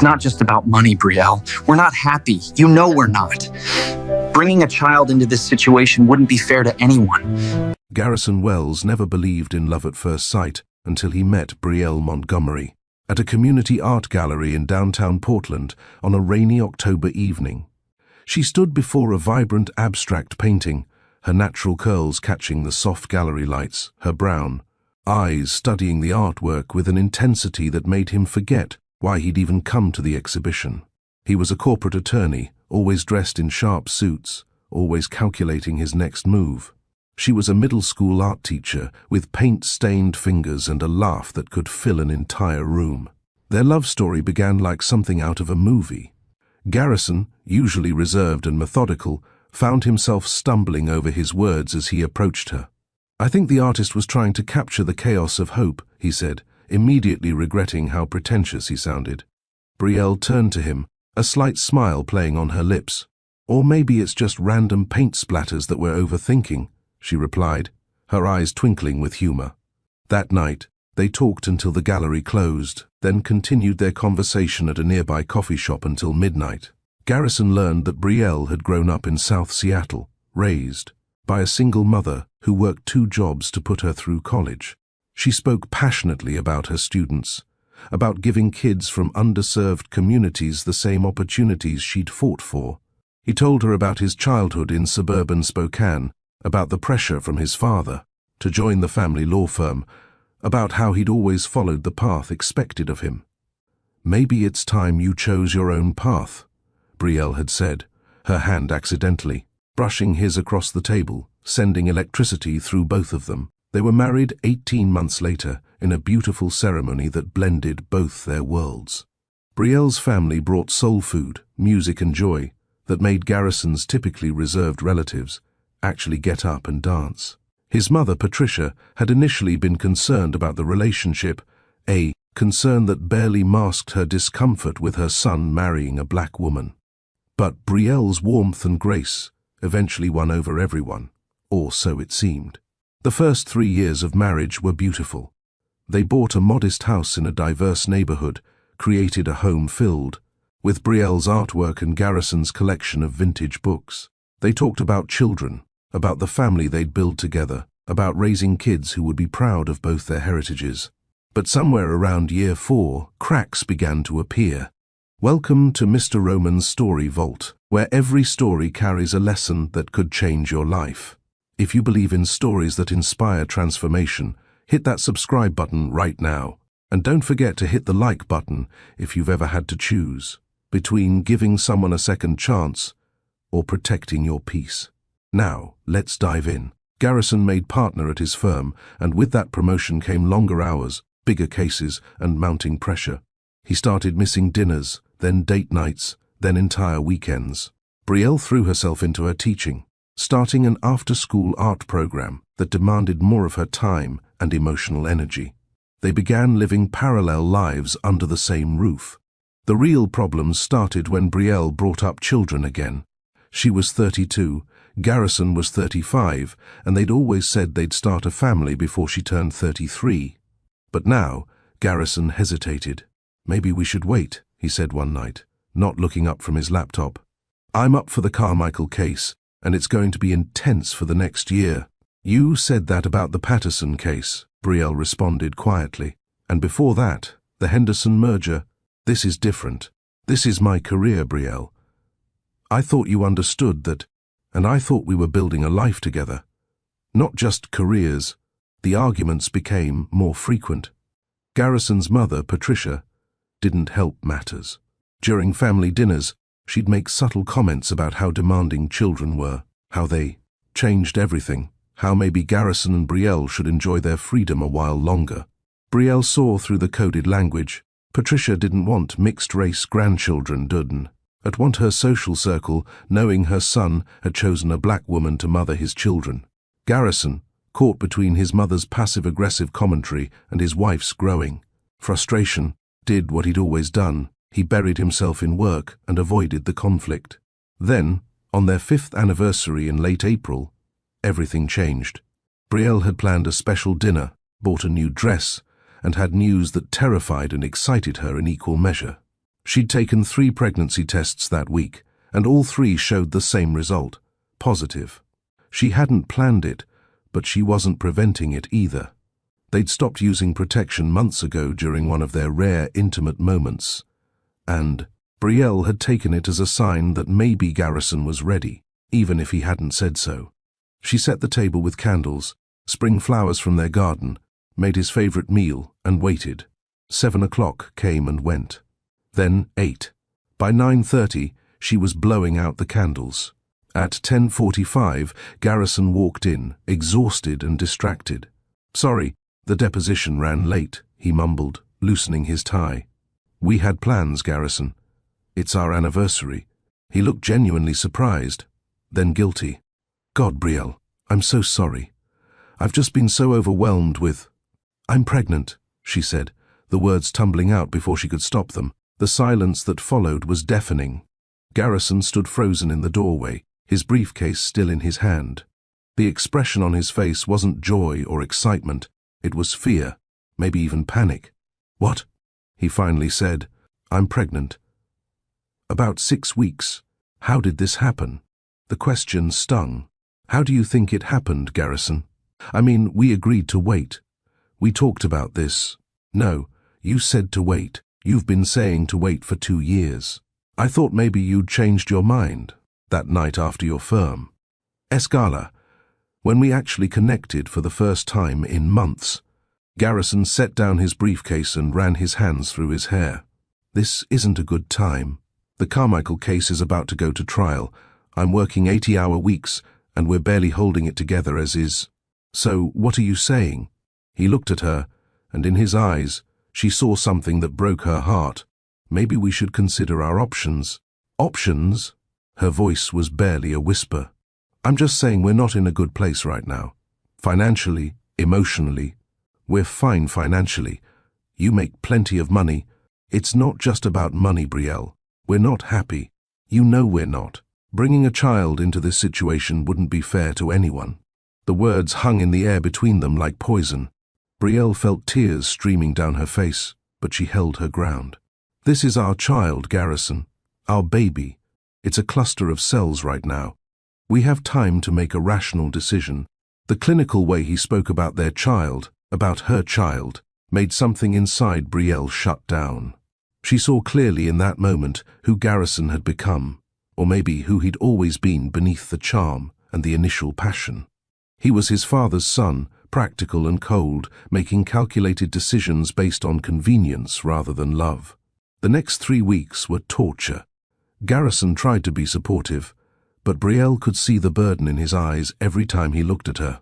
It's not just about money, Brielle. We're not happy. You know we're not. Bringing a child into this situation wouldn't be fair to anyone. Garrison Wells never believed in love at first sight until he met Brielle Montgomery at a community art gallery in downtown Portland on a rainy October evening. She stood before a vibrant abstract painting, her natural curls catching the soft gallery lights, her brown eyes studying the artwork with an intensity that made him forget why he'd even come to the exhibition. He was a corporate attorney, always dressed in sharp suits, always calculating his next move. She was a middle school art teacher with paint-stained fingers and a laugh that could fill an entire room. Their love story began like something out of a movie. Garrison, usually reserved and methodical, found himself stumbling over his words as he approached her. "I think the artist was trying to capture the chaos of hope," he said, immediately regretting how pretentious he sounded. Brielle turned to him, a slight smile playing on her lips. "Or maybe it's just random paint splatters that we're overthinking," she replied, her eyes twinkling with humor. That night, they talked until the gallery closed, then continued their conversation at a nearby coffee shop until midnight. Garrison learned that Brielle had grown up in South Seattle, raised by a single mother who worked 2 jobs to put her through college. She spoke passionately about her students, about giving kids from underserved communities the same opportunities she'd fought for. He told her about his childhood in suburban Spokane, about the pressure from his father to join the family law firm, about how he'd always followed the path expected of him. "Maybe it's time you chose your own path," Brielle had said, her hand accidentally brushing his across the table, sending electricity through both of them. They were married 18 months later in a beautiful ceremony that blended both their worlds. Brielle's family brought soul food, music and joy that made Garrison's typically reserved relatives actually get up and dance. His mother, Patricia, had initially been concerned about the relationship, a concern that barely masked her discomfort with her son marrying a black woman. But Brielle's warmth and grace eventually won over everyone, or so it seemed. The first 3 years of marriage were beautiful. They bought a modest house in a diverse neighborhood, created a home filled with Brielle's artwork and Garrison's collection of vintage books. They talked about children, about the family they'd build together, about raising kids who would be proud of both their heritages. But somewhere around year 4, cracks began to appear. Welcome to Mr. Roman's Story Vault, where every story carries a lesson that could change your life. If you believe in stories that inspire transformation, hit that subscribe button right now. And don't forget to hit the like button if you've ever had to choose between giving someone a second chance or protecting your peace. Now, let's dive in. Garrison made partner at his firm, and with that promotion came longer hours, bigger cases, and mounting pressure. He started missing dinners, then date nights, then entire weekends. Brielle threw herself into her teaching, starting an after-school art program that demanded more of her time and emotional energy. They began living parallel lives under the same roof. The real problems started when Brielle brought up children again. She was 32, Garrison was 35, and they'd always said they'd start a family before she turned 33. But now, Garrison hesitated. "Maybe we should wait," he said one night, not looking up from his laptop. "I'm up for the Carmichael case, and it's going to be intense for the next year." "You said that about the Patterson case," Brielle responded quietly. "And before that, the Henderson merger. This is different. This is my career, Brielle. I thought you understood that, and I thought we were building a life together. Not just careers." The arguments became more frequent. Garrison's mother, Patricia, didn't help matters. During family dinners, she'd make subtle comments about how demanding children were, how they changed everything, how maybe Garrison and Brielle should enjoy their freedom a while longer. Brielle saw through the coded language. Patricia didn't want mixed-race grandchildren, didn't want her social circle knowing her son had chosen a black woman to mother his children. Garrison, caught between his mother's passive-aggressive commentary and his wife's growing frustration, did what he'd always done. He buried himself in work and avoided the conflict. Then, on their 5th anniversary in late April, everything changed. Brielle had planned a special dinner, bought a new dress, and had news that terrified and excited her in equal measure. She'd taken 3 pregnancy tests that week, and all 3 showed the same result: positive. She hadn't planned it, but she wasn't preventing it either. They'd stopped using protection months ago during one of their rare intimate moments. And Brielle had taken it as a sign that maybe Garrison was ready, even if he hadn't said so. She set the table with candles, spring flowers from their garden, made his favorite meal, and waited. 7 o'clock came and went. Then 8. By 9:30, she was blowing out the candles. At 10:45, Garrison walked in, exhausted and distracted. "Sorry, the deposition ran late," he mumbled, loosening his tie. "We had plans, Garrison. It's our anniversary." He looked genuinely surprised, then guilty. "God, Brielle, I'm so sorry. I've just been so overwhelmed with—" "I'm pregnant," she said, the words tumbling out before she could stop them. The silence that followed was deafening. Garrison stood frozen in the doorway, his briefcase still in his hand. The expression on his face wasn't joy or excitement, it was fear, maybe even panic. "What?" he finally said. "I'm pregnant. About 6 weeks. How did this happen?" The question stung. "How do you think it happened, Garrison? I mean, we agreed to wait. We talked about this." "No, you said to wait. You've been saying to wait for 2 years. I thought maybe you'd changed your mind that night after your firm. Escala, when we actually connected for the first time in months." Garrison set down his briefcase and ran his hands through his hair. "This isn't a good time. The Carmichael case is about to go to trial. I'm working 80-hour weeks, and we're barely holding it together as is. So what are you saying?" He looked at her, and in his eyes, she saw something that broke her heart. "Maybe we should consider our options." "Options?" Her voice was barely a whisper. "I'm just saying we're not in a good place right now. Financially, emotionally. We're fine financially. You make plenty of money. It's not just about money, Brielle. We're not happy. You know we're not. Bringing a child into this situation wouldn't be fair to anyone." The words hung in the air between them like poison. Brielle felt tears streaming down her face, but she held her ground. "This is our child, Garrison. Our baby. It's a cluster of cells right now. We have time to make a rational decision." The clinical way he spoke about their child, about her child, made something inside Brielle shut down. She saw clearly in that moment who Garrison had become, or maybe who he'd always been beneath the charm and the initial passion. He was his father's son, practical and cold, making calculated decisions based on convenience rather than love. The next 3 weeks were torture. Garrison tried to be supportive, but Brielle could see the burden in his eyes every time he looked at her.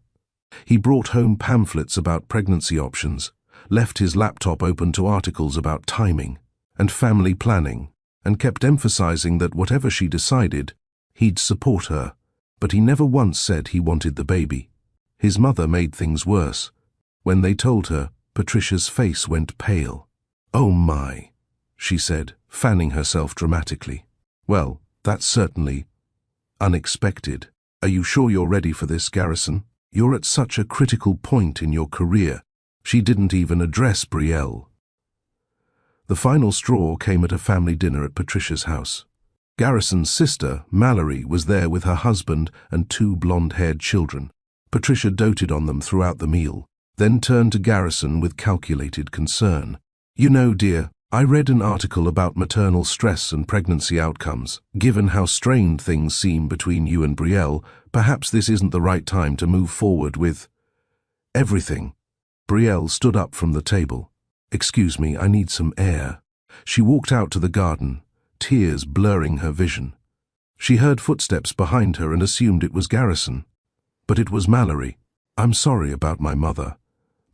He brought home pamphlets about pregnancy options, left his laptop open to articles about timing and family planning, and kept emphasizing that whatever she decided, he'd support her. But he never once said he wanted the baby. His mother made things worse. When they told her, Patricia's face went pale. "Oh my," she said, fanning herself dramatically. "Well, that's certainly unexpected. Are you sure you're ready for this, Garrison? You're at such a critical point in your career." She didn't even address Brielle. The final straw came at a family dinner at Patricia's house. Garrison's sister, Mallory, was there with her husband and 2 blonde-haired children. Patricia doted on them throughout the meal, then turned to Garrison with calculated concern. "You know, dear, I read an article about maternal stress and pregnancy outcomes. Given how strained things seem between you and Brielle, perhaps this isn't the right time to move forward with everything." Brielle stood up from the table. "Excuse me, I need some air." She walked out to the garden, tears blurring her vision. She heard footsteps behind her and assumed it was Garrison. But it was Mallory. "I'm sorry about my mother,"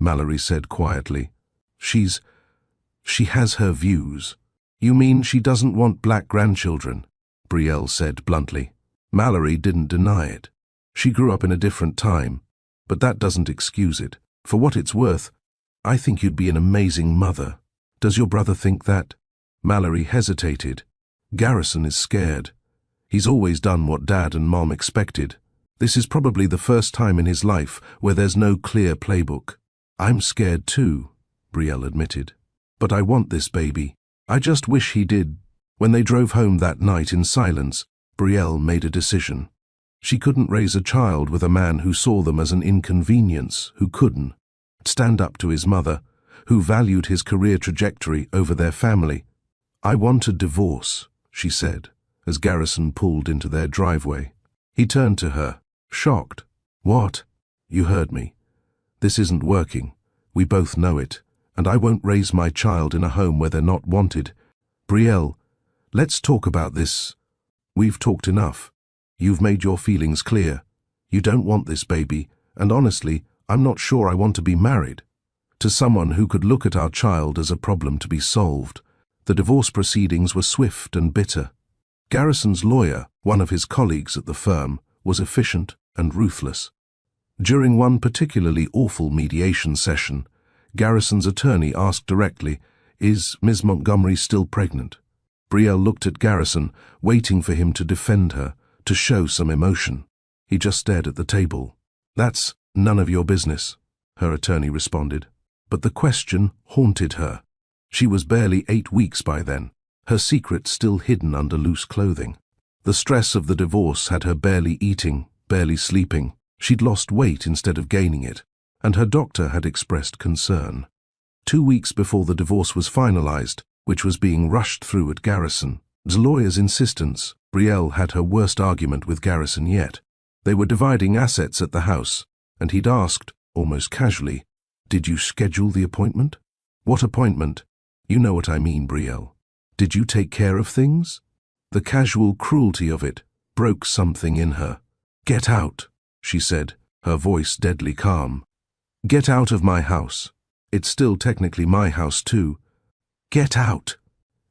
Mallory said quietly. She has her views." "You mean she doesn't want black grandchildren?" Brielle said bluntly. Mallory didn't deny it. She grew up in a different time, but that doesn't excuse it. "For what it's worth, I think you'd be an amazing mother. Does your brother think that?" Mallory hesitated. "Garrison is scared. He's always done what Dad and Mom expected. This is probably the first time in his life where there's no clear playbook." "I'm scared too," Brielle admitted. "But I want this baby. I just wish he did. When they drove home that night in silence, Brielle made a decision. She couldn't raise a child with a man who saw them as an inconvenience, who couldn't stand up to his mother, who valued his career trajectory over their family. I want a divorce, she said, as Garrison pulled into their driveway. He turned to her, shocked. What? You heard me. This isn't working. We both know it, and I won't raise my child in a home where they're not wanted. Brielle, let's talk about this. We've talked enough. You've made your feelings clear. You don't want this baby, and honestly, I'm not sure I want to be married to someone who could look at our child as a problem to be solved. The divorce proceedings were swift and bitter. Garrison's lawyer, one of his colleagues at the firm, was efficient and ruthless. During one particularly awful mediation session, Garrison's attorney asked directly, "Is Ms. Montgomery still pregnant?" Brielle looked at Garrison, waiting for him to defend her, to show some emotion. He just stared at the table. "That's none of your business," her attorney responded. But the question haunted her. She was barely 8 weeks by then, her secret still hidden under loose clothing. The stress of the divorce had her barely eating, barely sleeping. She'd lost weight instead of gaining it, and her doctor had expressed concern. 2 weeks before the divorce was finalized, which was being rushed through at Garrison's lawyer's insistence, Brielle had her worst argument with Garrison yet. They were dividing assets at the house, and he'd asked, almost casually, "Did you schedule the appointment?" "What appointment?" "You know what I mean, Brielle. Did you take care of things?" The casual cruelty of it broke something in her. "Get out," she said, her voice deadly calm. "Get out of my house. It's still technically my house too. Get out."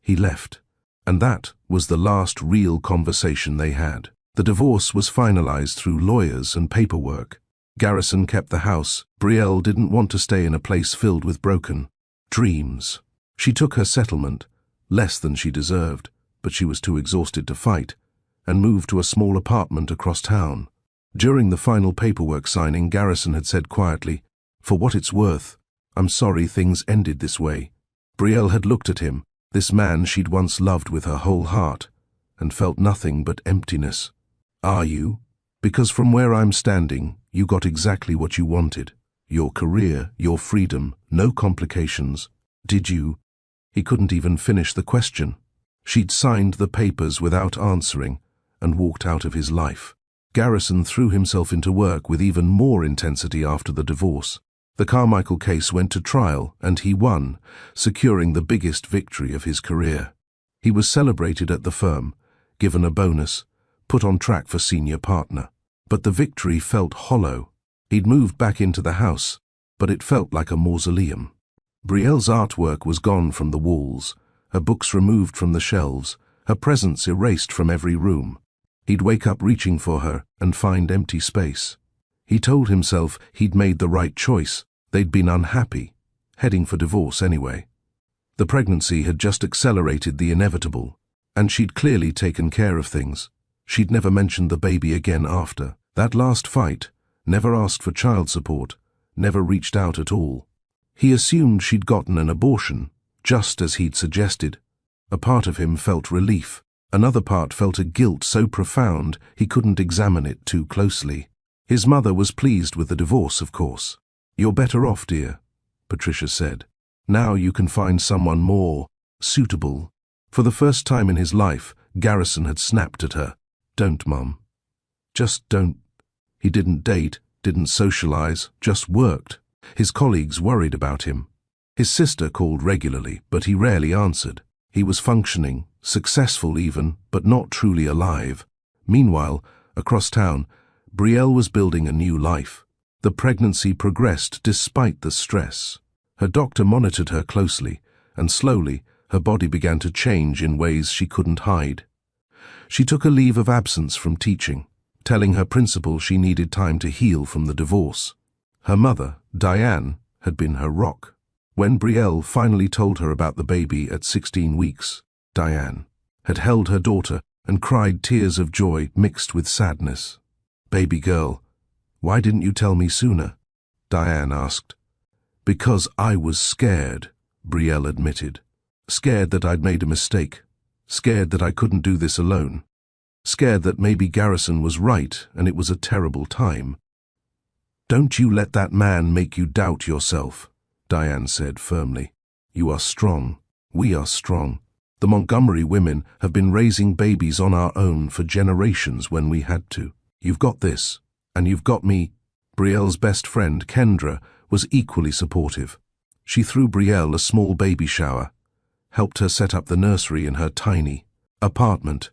He left, and that was the last real conversation they had. The divorce was finalized through lawyers and paperwork. Garrison kept the house. Brielle didn't want to stay in a place filled with broken dreams. She took her settlement, less than she deserved, but she was too exhausted to fight, and moved to a small apartment across town. During the final paperwork signing, Garrison had said quietly, "For what it's worth, I'm sorry things ended this way." Brielle had looked at him, this man she'd once loved with her whole heart, and felt nothing but emptiness. "Are you? Because from where I'm standing, you got exactly what you wanted. Your career, your freedom, no complications. Did you?" He couldn't even finish the question. She'd signed the papers without answering and walked out of his life. Garrison threw himself into work with even more intensity after the divorce. The Carmichael case went to trial, and he won, securing the biggest victory of his career. He was celebrated at the firm, given a bonus, put on track for senior partner. But the victory felt hollow. He'd moved back into the house, but it felt like a mausoleum. Brielle's artwork was gone from the walls, her books removed from the shelves, her presence erased from every room. He'd wake up reaching for her and find empty space. He told himself he'd made the right choice. They'd been unhappy, heading for divorce anyway. The pregnancy had just accelerated the inevitable, and she'd clearly taken care of things. She'd never mentioned the baby again after that last fight, never asked for child support, never reached out at all. He assumed she'd gotten an abortion, just as he'd suggested. A part of him felt relief. Another part felt a guilt so profound he couldn't examine it too closely. His mother was pleased with the divorce, of course. "You're better off, dear," Patricia said. "Now you can find someone more suitable." For the first time in his life, Garrison had snapped at her. "Don't, Mum. Just don't." He didn't date, didn't socialize, just worked. His colleagues worried about him. His sister called regularly, but he rarely answered. He was functioning, successful even, but not truly alive. Meanwhile, across town, Brielle was building a new life. The pregnancy progressed despite the stress. Her doctor monitored her closely, and slowly, her body began to change in ways she couldn't hide. She took a leave of absence from teaching, telling her principal she needed time to heal from the divorce. Her mother, Diane, had been her rock. When Brielle finally told her about the baby at 16 weeks, Diane had held her daughter and cried tears of joy mixed with sadness. "Baby girl, why didn't you tell me sooner?" Diane asked. "Because I was scared," Brielle admitted. Scared that I'd made a mistake. Scared that I couldn't do this alone. Scared that maybe Garrison was right and it was a terrible time. "Don't you let that man make you doubt yourself," Diane said firmly. "You are strong. We are strong. The Montgomery women have been raising babies on our own for generations when we had to. You've got this, and you've got me." Brielle's best friend, Kendra, was equally supportive. She threw Brielle a small baby shower, helped her set up the nursery in her tiny apartment,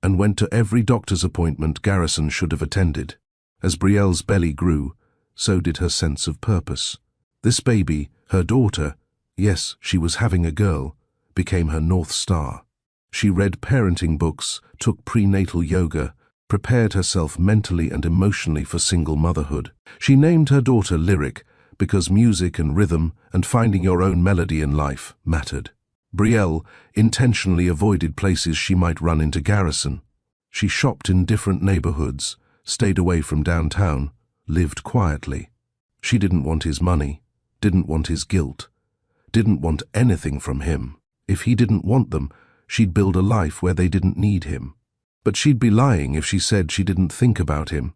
and went to every doctor's appointment Garrison should have attended. As Brielle's belly grew, so did her sense of purpose. This baby, her daughter, yes, she was having a girl, became her North Star. She read parenting books, took prenatal yoga, prepared herself mentally and emotionally for single motherhood. She named her daughter Lyric because music and rhythm and finding your own melody in life mattered. Brielle intentionally avoided places she might run into Garrison. She shopped in different neighborhoods, stayed away from downtown, lived quietly. She didn't want his money, didn't want his guilt, didn't want anything from him. If he didn't want them, she'd build a life where they didn't need him. But she'd be lying if she said she didn't think about him.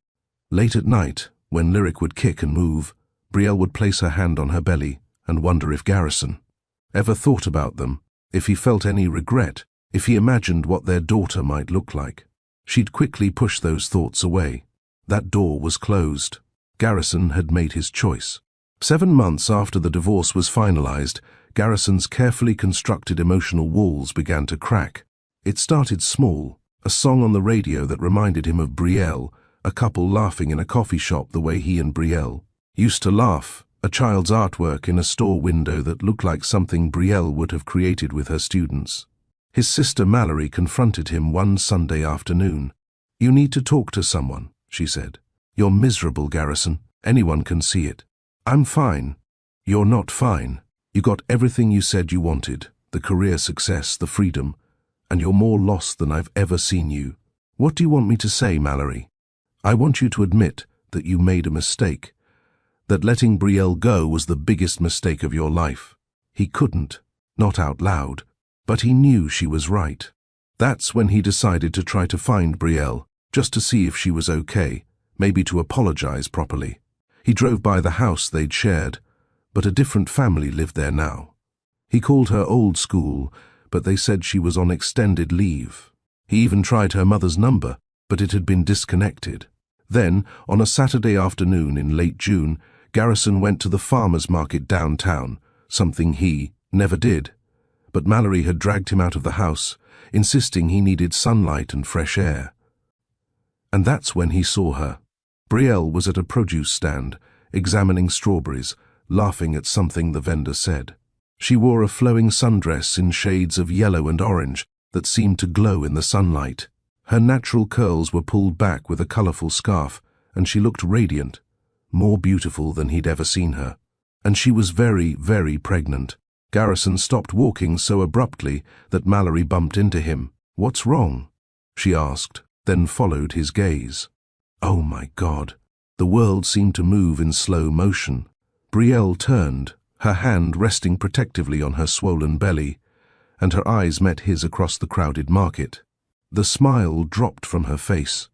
Late at night, when Lyric would kick and move, Brielle would place her hand on her belly and wonder if Garrison ever thought about them, if he felt any regret, if he imagined what their daughter might look like. She'd quickly push those thoughts away. That door was closed. Garrison had made his choice. 7 months after the divorce was finalized, Garrison's carefully constructed emotional walls began to crack. It started small, a song on the radio that reminded him of Brielle, a couple laughing in a coffee shop the way he and Brielle used to laugh, a child's artwork in a store window that looked like something Brielle would have created with her students. His sister Mallory confronted him one Sunday afternoon. "You need to talk to someone," she said. "You're miserable, Garrison. Anyone can see it." "I'm fine." "You're not fine. You got everything you said you wanted, the career success, the freedom, and you're more lost than I've ever seen you." "What do you want me to say, Mallory?" "I want you to admit that you made a mistake, that letting Brielle go was the biggest mistake of your life." He couldn't, not out loud, but he knew she was right. That's when he decided to try to find Brielle, just to see if she was okay, maybe to apologize properly. He drove by the house they'd shared, but a different family lived there now. He called her old school, but they said she was on extended leave. He even tried her mother's number, but it had been disconnected. Then, on a Saturday afternoon in late June, Garrison went to the farmer's market downtown, something he never did. But Mallory had dragged him out of the house, insisting he needed sunlight and fresh air. And that's when he saw her. Brielle was at a produce stand, examining strawberries, laughing at something the vendor said. She wore a flowing sundress in shades of yellow and orange that seemed to glow in the sunlight. Her natural curls were pulled back with a colorful scarf, and she looked radiant, more beautiful than he'd ever seen her. And she was very, very pregnant. Garrison stopped walking so abruptly that Mallory bumped into him. "What's wrong?" she asked, then followed his gaze. Oh my God. The world seemed to move in slow motion. Brielle turned, her hand resting protectively on her swollen belly, and her eyes met his across the crowded market. The smile dropped from her face.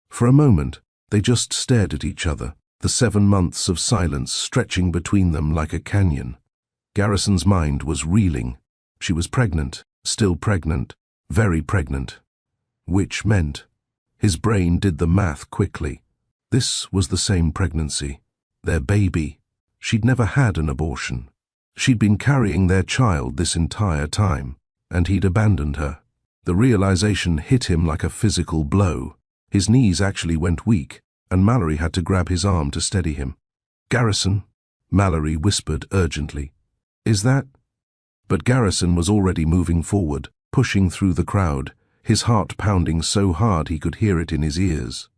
For a moment, they just stared at each other, the 7 months of silence stretching between them like a canyon. Garrison's mind was reeling. She was pregnant, still pregnant, very pregnant. Which meant, his brain did the math quickly. This was the same pregnancy, their baby. She'd never had an abortion. She'd been carrying their child this entire time, and he'd abandoned her. The realization hit him like a physical blow. His knees actually went weak, and Mallory had to grab his arm to steady him. "Garrison," Mallory whispered urgently. "Is that—" But Garrison was already moving forward, pushing through the crowd, his heart pounding so hard he could hear it in his ears.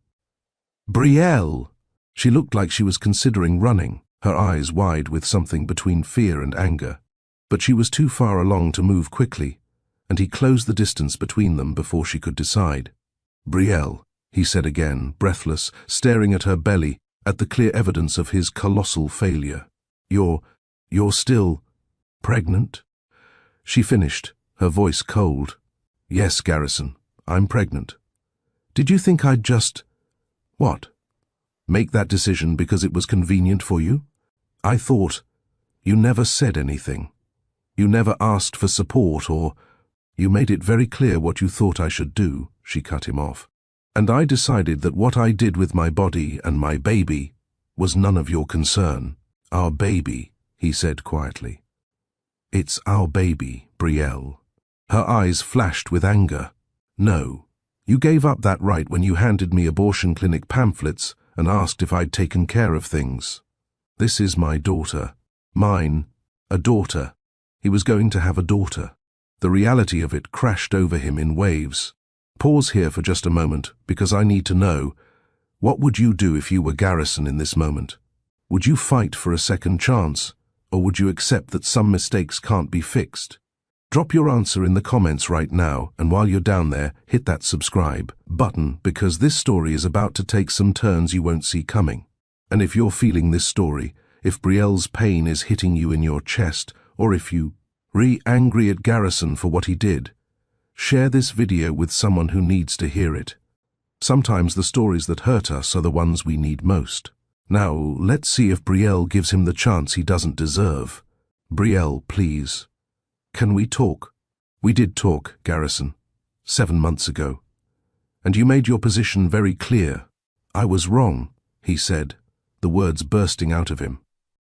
"Brielle!" She looked like she was considering running, her eyes wide with something between fear and anger. But she was too far along to move quickly, and he closed the distance between them before she could decide. "Brielle," he said again, breathless, staring at her belly, at the clear evidence of his colossal failure. You're still pregnant?" She finished, her voice cold. Yes, Garrison, I'm pregnant. Did you think I'd just… what? Make that decision because it was convenient for you? I thought… You never said anything. You never asked for support or… You made it very clear what you thought I should do, she cut him off. And I decided that what I did with my body and my baby was none of your concern. Our baby, he said quietly. It's our baby, Brielle. Her eyes flashed with anger. No, you gave up that right when you handed me abortion clinic pamphlets and asked if I'd taken care of things. This is my daughter. Mine, a daughter. He was going to have a daughter. The reality of it crashed over him in waves. Pause here for just a moment, because I need to know, what would you do if you were Garrison in this moment? Would you fight for a second chance, or would you accept that some mistakes can't be fixed? Drop your answer in the comments right now, and while you're down there, hit that subscribe button, because this story is about to take some turns you won't see coming. And if you're feeling this story, if Brielle's pain is hitting you in your chest, or if you angry at Garrison for what he did, share this video with someone who needs to hear it. Sometimes the stories that hurt us are the ones we need most. Now, let's see if Brielle gives him the chance he doesn't deserve. Brielle, please. Can we talk? We did talk, Garrison. 7 months ago. And you made your position very clear. I was wrong, he said, the words bursting out of him.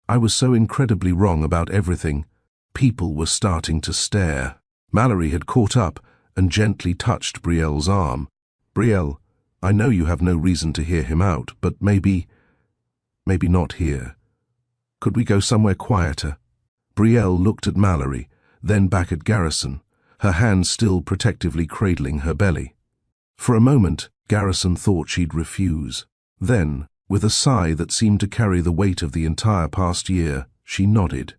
I was so incredibly wrong about everything. People were starting to stare. Mallory had caught up and gently touched Brielle's arm. Brielle, I know you have no reason to hear him out, but maybe not here. Could we go somewhere quieter? Brielle looked at Mallory, then back at Garrison, her hand still protectively cradling her belly. For a moment, Garrison thought she'd refuse. Then, with a sigh that seemed to carry the weight of the entire past year, she nodded.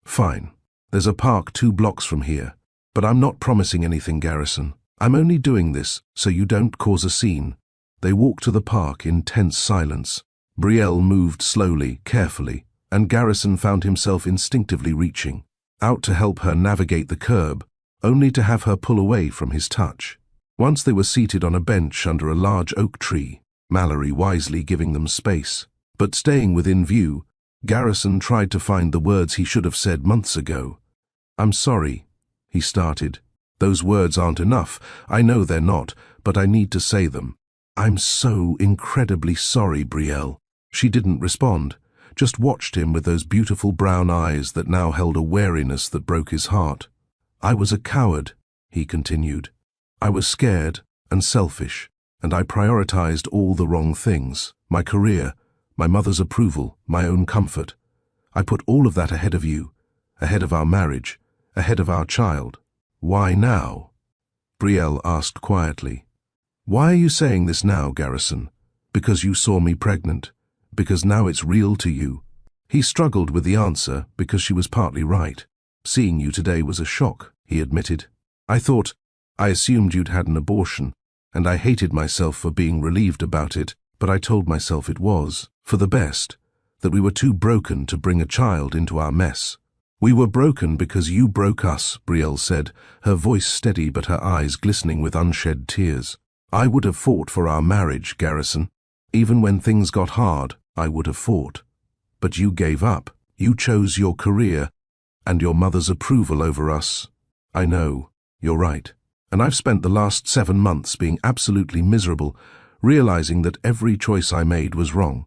Fine. There's a park 2 blocks from here. But I'm not promising anything, Garrison. I'm only doing this so you don't cause a scene. They walked to the park in tense silence. Brielle moved slowly, carefully, and Garrison found himself instinctively reaching out to help her navigate the curb, only to have her pull away from his touch. Once they were seated on a bench under a large oak tree, Mallory wisely giving them space. But staying within view, Garrison tried to find the words he should have said months ago. I'm sorry, he started. Those words aren't enough. I know they're not, but I need to say them. I'm so incredibly sorry, Brielle. She didn't respond, just watched him with those beautiful brown eyes that now held a wariness that broke his heart. I was a coward, he continued. I was scared and selfish, and I prioritized all the wrong things. My career, my mother's approval, my own comfort. I put all of that ahead of you, ahead of our marriage, ahead of our child. Why now? Brielle asked quietly. Why are you saying this now, Garrison? Because you saw me pregnant? Because now it's real to you? He struggled with the answer because she was partly right. Seeing you today was a shock, he admitted. I assumed you'd had an abortion, and I hated myself for being relieved about it, but I told myself it was, for the best, that we were too broken to bring a child into our mess. We were broken because you broke us, Brielle said, her voice steady but her eyes glistening with unshed tears. I would have fought for our marriage, Garrison. Even when things got hard, I would have fought. But you gave up. You chose your career and your mother's approval over us. I know, you're right. And I've spent the last 7 months being absolutely miserable, realizing that every choice I made was wrong.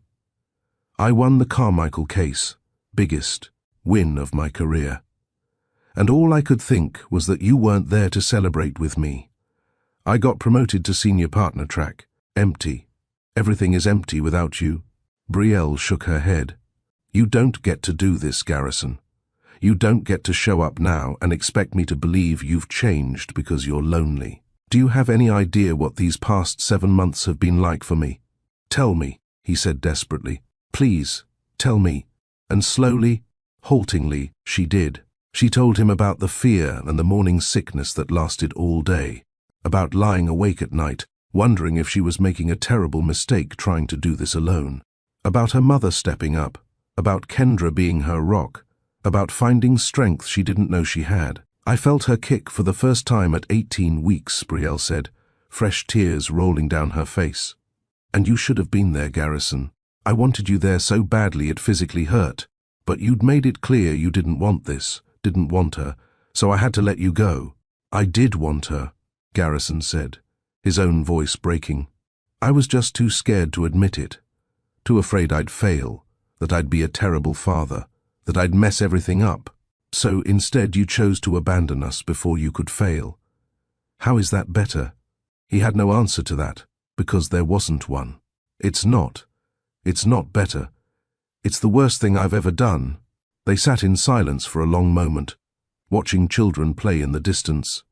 I won the Carmichael case, biggest win of my career. And all I could think was that you weren't there to celebrate with me. I got promoted to senior partner track. Empty. Everything is empty without you. Brielle shook her head. You don't get to do this, Garrison. You don't get to show up now and expect me to believe you've changed because you're lonely. Do you have any idea what these past 7 months have been like for me? Tell me, he said desperately. Please, tell me. And slowly, haltingly, she did. She told him about the fear and the morning sickness that lasted all day, about lying awake at night, wondering if she was making a terrible mistake trying to do this alone, about her mother stepping up, about Kendra being her rock, about finding strength she didn't know she had. I felt her kick for the first time at 18 weeks, Brielle said, fresh tears rolling down her face. And you should have been there, Garrison. I wanted you there so badly it physically hurt. But you'd made it clear you didn't want this, didn't want her, so I had to let you go. I did want her, Garrison said, his own voice breaking. I was just too scared to admit it. Too afraid I'd fail, that I'd be a terrible father, that I'd mess everything up. So instead you chose to abandon us before you could fail. How is that better? He had no answer to that, because there wasn't one. It's not. It's not better. It's the worst thing I've ever done. They sat in silence for a long moment, watching children play in the distance.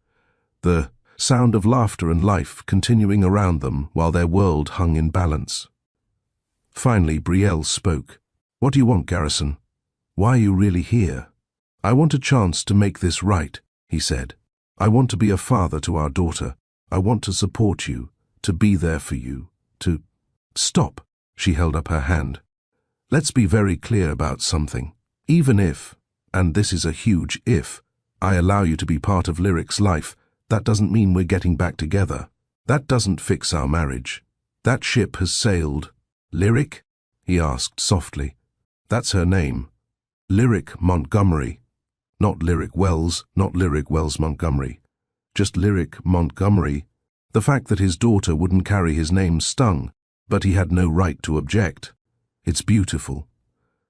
The sound of laughter and life continuing around them while their world hung in balance. Finally, Brielle spoke. What do you want, Garrison? Why are you really here? I want a chance to make this right, he said. I want to be a father to our daughter. I want to support you, to be there for you, to... Stop, she held up her hand. Let's be very clear about something. Even if, and this is a huge if, I allow you to be part of Lyric's life, that doesn't mean we're getting back together. That doesn't fix our marriage. That ship has sailed. Lyric? He asked softly. That's her name. Lyric Montgomery. Not Lyric Wells, not Lyric Wells Montgomery. Just Lyric Montgomery. The fact that his daughter wouldn't carry his name stung, but he had no right to object. It's beautiful.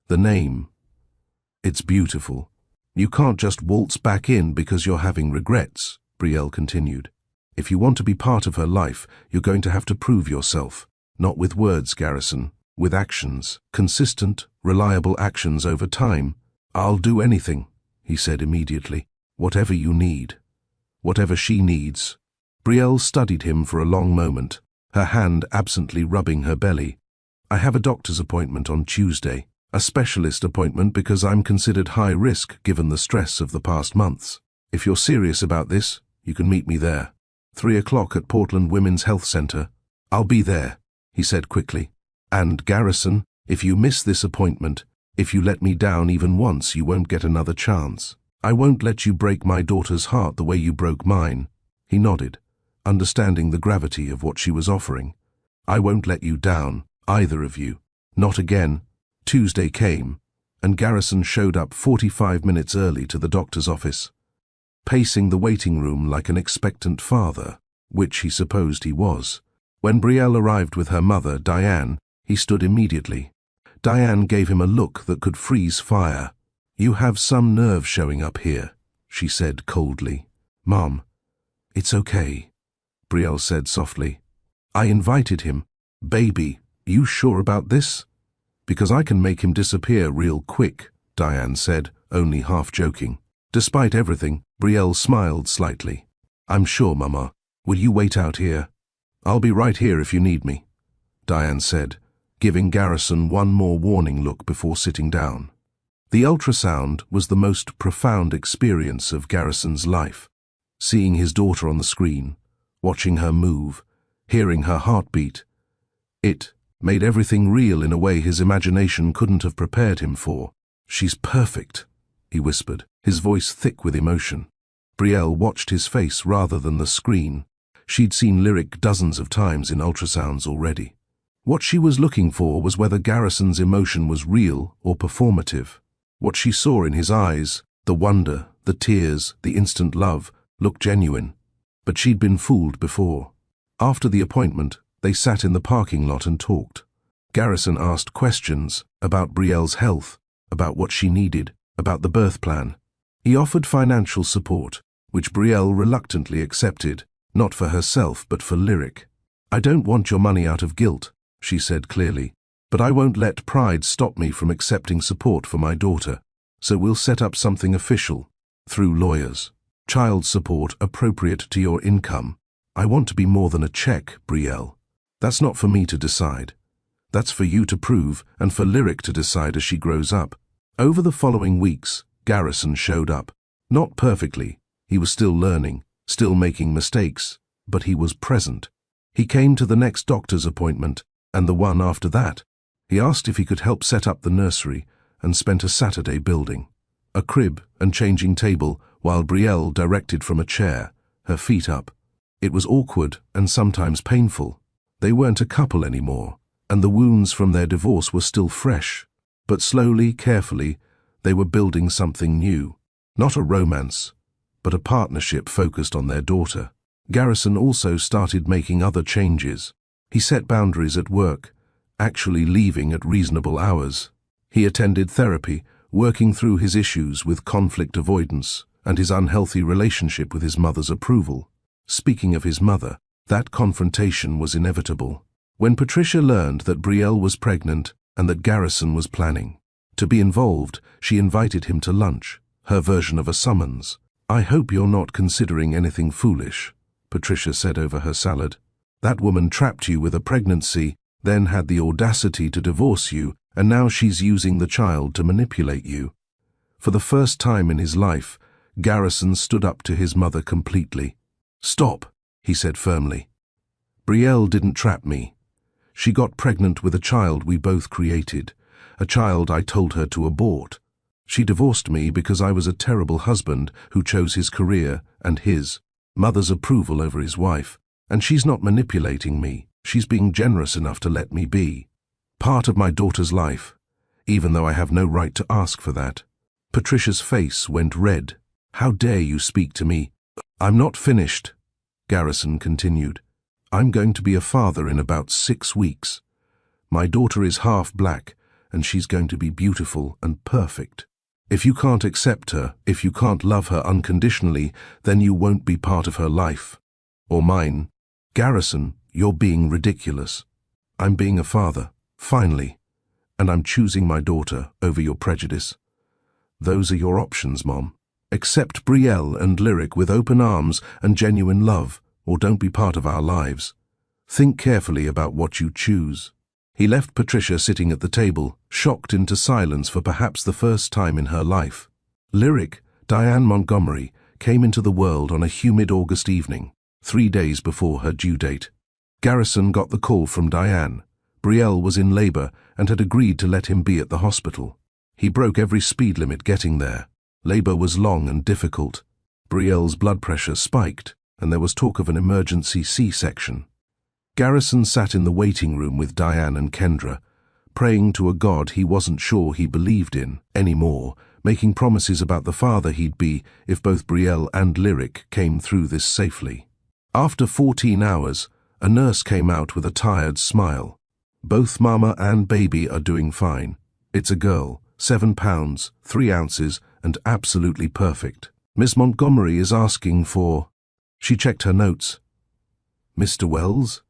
The name. It's beautiful. You can't just waltz back in because you're having regrets, Brielle continued. If you want to be part of her life, you're going to have to prove yourself. Not with words, Garrison. With actions. Consistent, reliable actions over time. I'll do anything, he said immediately. Whatever you need. Whatever she needs. Brielle studied him for a long moment, her hand absently rubbing her belly. I have a doctor's appointment on Tuesday. A specialist appointment because I'm considered high risk given the stress of the past months. If you're serious about this, you can meet me there. 3 o'clock at Portland Women's Health Center. I'll be there, he said quickly. And Garrison, if you miss this appointment, if you let me down even once, you won't get another chance. I won't let you break my daughter's heart the way you broke mine. He nodded, understanding the gravity of what she was offering. I won't let you down, either of you. Not again. Tuesday came, and Garrison showed up 45 minutes early to the doctor's office, pacing the waiting room like an expectant father, which he supposed he was. When Brielle arrived with her mother, Diane, he stood immediately. Diane gave him a look that could freeze fire. You have some nerve showing up here, she said coldly. Mom, it's okay, Brielle said softly. I invited him. Baby, you sure about this? Because I can make him disappear real quick, Diane said, only half joking. Despite everything, Brielle smiled slightly. I'm sure, Mama. Will you wait out here? I'll be right here if you need me, Diane said, giving Garrison one more warning look before sitting down. The ultrasound was the most profound experience of Garrison's life. Seeing his daughter on the screen, watching her move, hearing her heartbeat. It made everything real in a way his imagination couldn't have prepared him for. She's perfect, he whispered, his voice thick with emotion. Brielle watched his face rather than the screen. She'd seen Lyric dozens of times in ultrasounds already. What she was looking for was whether Garrison's emotion was real or performative. What she saw in his eyes, the wonder, the tears, the instant love, looked genuine. But she'd been fooled before. After the appointment, they sat in the parking lot and talked. Garrison asked questions about Brielle's health, about what she needed, about the birth plan. He offered financial support, which Brielle reluctantly accepted, not for herself but for Lyric. I don't want your money out of guilt, she said clearly, but I won't let pride stop me from accepting support for my daughter, so we'll set up something official, through lawyers. Child support appropriate to your income. I want to be more than a check, Brielle. That's not for me to decide. That's for you to prove and for Lyric to decide as she grows up. Over the following weeks, Garrison showed up. Not perfectly. He was still learning, still making mistakes, but he was present. He came to the next doctor's appointment, and the one after that. He asked if he could help set up the nursery, and spent a Saturday building. A crib and changing table while Brielle directed from a chair, her feet up. It was awkward and sometimes painful. They weren't a couple anymore, and the wounds from their divorce were still fresh. But slowly, carefully, they were building something new. Not a romance, but a partnership focused on their daughter. Garrison also started making other changes. He set boundaries at work, actually leaving at reasonable hours. He attended therapy, working through his issues with conflict avoidance and his unhealthy relationship with his mother's approval. Speaking of his mother, that confrontation was inevitable. When Patricia learned that Brielle was pregnant and that Garrison was planning to be involved, she invited him to lunch, her version of a summons. "I hope you're not considering anything foolish," Patricia said over her salad. "That woman trapped you with a pregnancy, then had the audacity to divorce you, and now she's using the child to manipulate you." For the first time in his life, Garrison stood up to his mother completely. "Stop," he said firmly. "Brielle didn't trap me. She got pregnant with a child we both created, a child I told her to abort. She divorced me because I was a terrible husband who chose his career and his mother's approval over his wife, and she's not manipulating me. She's being generous enough to let me be part of my daughter's life, even though I have no right to ask for that." Patricia's face went red. "How dare you speak to me?" "I'm not finished," Garrison continued. "I'm going to be a father in about 6 weeks. My daughter is half black, and she's going to be beautiful and perfect. If you can't accept her, if you can't love her unconditionally, then you won't be part of her life. Or mine. Garrison, you're being ridiculous. I'm being a father, finally, and I'm choosing my daughter over your prejudice. Those are your options, Mom. Accept Brielle and Lyric with open arms and genuine love, or don't be part of our lives. Think carefully about what you choose." He left Patricia sitting at the table, shocked into silence for perhaps the first time in her life. Lyric, Diane Montgomery, came into the world on a humid August evening, 3 days before her due date. Garrison got the call from Diane. Brielle was in labor and had agreed to let him be at the hospital. He broke every speed limit getting there. Labor was long and difficult. Brielle's blood pressure spiked, and there was talk of an emergency C-section. Garrison sat in the waiting room with Diane and Kendra, praying to a God he wasn't sure he believed in anymore, making promises about the father he'd be if both Brielle and Lyric came through this safely. After 14 hours, a nurse came out with a tired smile. "Both mama and baby are doing fine. It's a girl, 7 pounds, 3 ounces, and absolutely perfect. Miss Montgomery is asking for—" She checked her notes. "Mr. Wells?"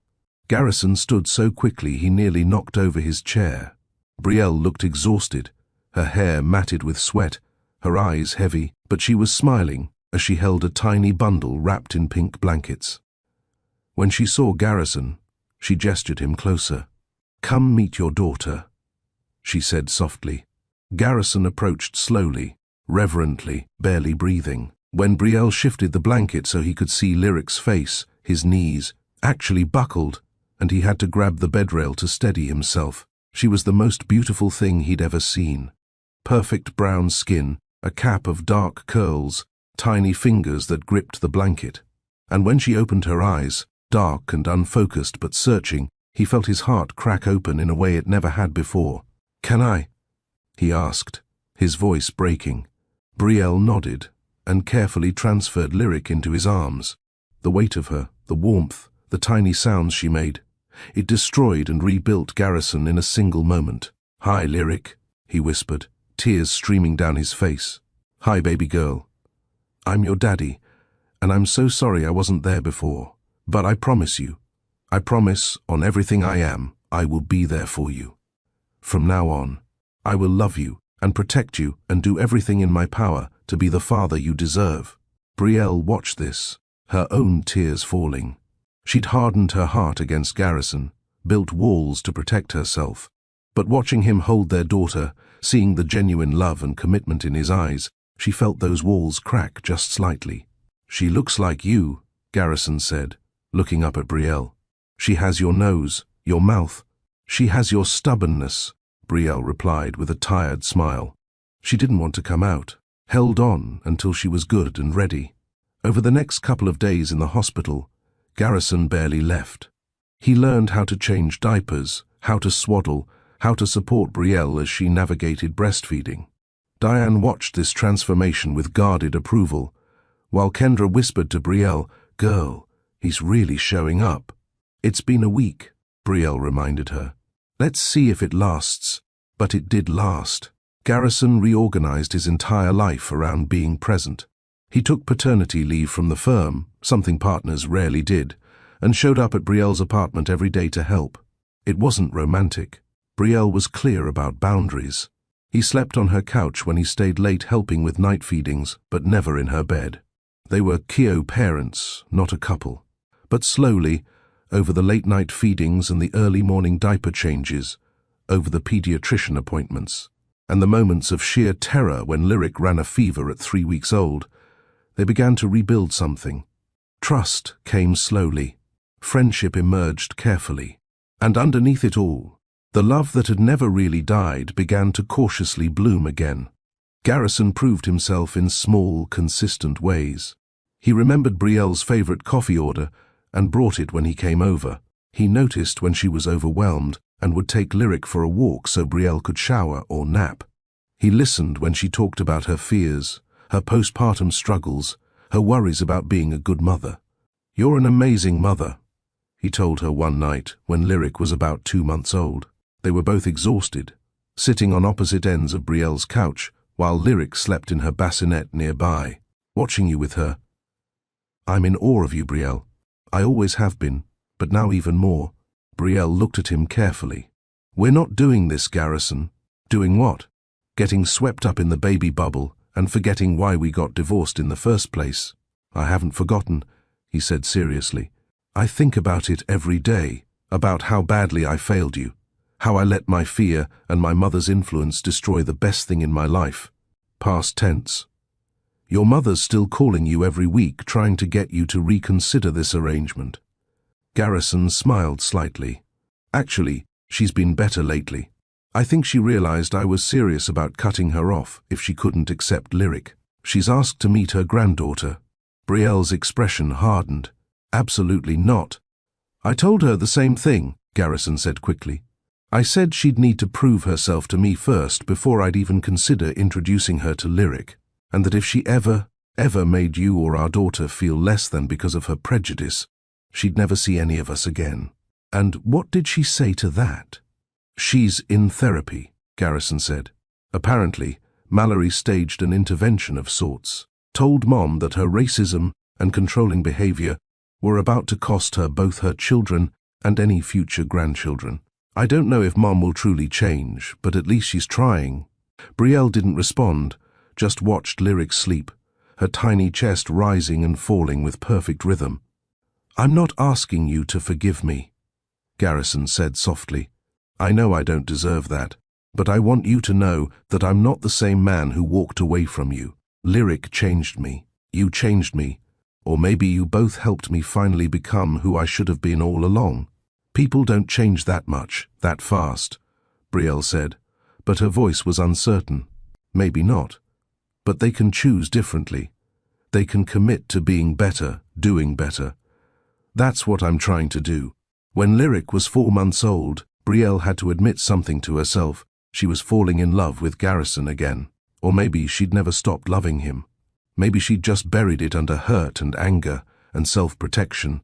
Garrison stood so quickly he nearly knocked over his chair. Brielle looked exhausted, her hair matted with sweat, her eyes heavy, but she was smiling as she held a tiny bundle wrapped in pink blankets. When she saw Garrison, she gestured him closer. "Come meet your daughter," she said softly. Garrison approached slowly, reverently, barely breathing. When Brielle shifted the blanket so he could see Lyric's face, his knees actually buckled, and he had to grab the bedrail to steady himself. She was the most beautiful thing he'd ever seen. Perfect brown skin, a cap of dark curls, tiny fingers that gripped the blanket. And when she opened her eyes, dark and unfocused but searching, he felt his heart crack open in a way it never had before. "Can I?" he asked, his voice breaking. Brielle nodded and carefully transferred Lyric into his arms. The weight of her, the warmth, the tiny sounds she made. It destroyed and rebuilt Garrison in a single moment. "Hi, Lyric," he whispered, tears streaming down his face. "Hi, baby girl. I'm your daddy, and I'm so sorry I wasn't there before. But I promise you, I promise on everything I am, I will be there for you. From now on, I will love you and protect you and do everything in my power to be the father you deserve." Brielle watched this, her own tears falling. She'd hardened her heart against Garrison, built walls to protect herself. But watching him hold their daughter, seeing the genuine love and commitment in his eyes, she felt those walls crack just slightly. "She looks like you," Garrison said, looking up at Brielle. "She has your nose, your mouth. She has your stubbornness," Brielle replied with a tired smile. She didn't want to come out. held on until she was good and ready. Over the next couple of days in the hospital, Garrison barely left. He learned how to change diapers, how to swaddle, how to support Brielle as she navigated breastfeeding. Diane watched this transformation with guarded approval, while Kendra whispered to Brielle, "Girl, he's really showing up." "It's been a week," Brielle reminded her. "Let's see if it lasts." But it did last. Garrison reorganized his entire life around being present. He took paternity leave from the firm, something partners rarely did, and showed up at Brielle's apartment every day to help. It wasn't romantic. Brielle was clear about boundaries. He slept on her couch when he stayed late helping with night feedings, but never in her bed. They were Kyo parents, not a couple. But slowly, over the late-night feedings and the early morning diaper changes, over the pediatrician appointments, and the moments of sheer terror when Lyric ran a fever at 3 weeks old, they began to rebuild something. Trust came slowly. Friendship emerged carefully. And underneath it all, the love that had never really died began to cautiously bloom again. Garrison proved himself in small, consistent ways. He remembered Brielle's favorite coffee order and brought it when he came over. He noticed when she was overwhelmed and would take Lyric for a walk so Brielle could shower or nap. He listened when she talked about her fears, her postpartum struggles, her worries about being a good mother. "You're an amazing mother," he told her one night when Lyric was about 2 months old. They were both exhausted, sitting on opposite ends of Brielle's couch while Lyric slept in her bassinet nearby. "Watching you with her. I'm in awe of you, Brielle. I always have been, but now even more." Brielle looked at him carefully. "We're not doing this, Garrison." "Doing what?" "Getting swept up in the baby bubble and forgetting why we got divorced in the first place." "I haven't forgotten," he said seriously. "I think about it every day, about how badly I failed you, how I let my fear and my mother's influence destroy the best thing in my life." Past tense. "Your mother's still calling you every week trying to get you to reconsider this arrangement." Garrison smiled slightly. "Actually, she's been better lately. I think she realized I was serious about cutting her off if she couldn't accept Lyric. She's asked to meet her granddaughter." Brielle's expression hardened. "Absolutely not." "I told her the same thing," Garrison said quickly. "I said she'd need to prove herself to me first before I'd even consider introducing her to Lyric, and that if she ever made you or our daughter feel less than because of her prejudice, she'd never see any of us again." "And what did she say to that?" "She's in therapy," Garrison said. "Apparently, Mallory staged an intervention of sorts, told Mom that her racism and controlling behavior were about to cost her both her children and any future grandchildren. I don't know if Mom will truly change, but at least she's trying." Brielle didn't respond, just watched Lyric sleep, her tiny chest rising and falling with perfect rhythm. "I'm not asking you to forgive me," Garrison said softly. "I know I don't deserve that, but I want you to know that I'm not the same man who walked away from you. Lyric changed me. You changed me. Or maybe you both helped me finally become who I should have been all along. People don't change that much, that fast," Brielle said, but her voice was uncertain. "Maybe not. But they can choose differently. They can commit to being better, doing better. That's what I'm trying to do." When Lyric was 4 months old, Brielle had to admit something to herself. She was falling in love with Garrison again. Or maybe she'd never stopped loving him. Maybe she'd just buried it under hurt and anger and self-protection.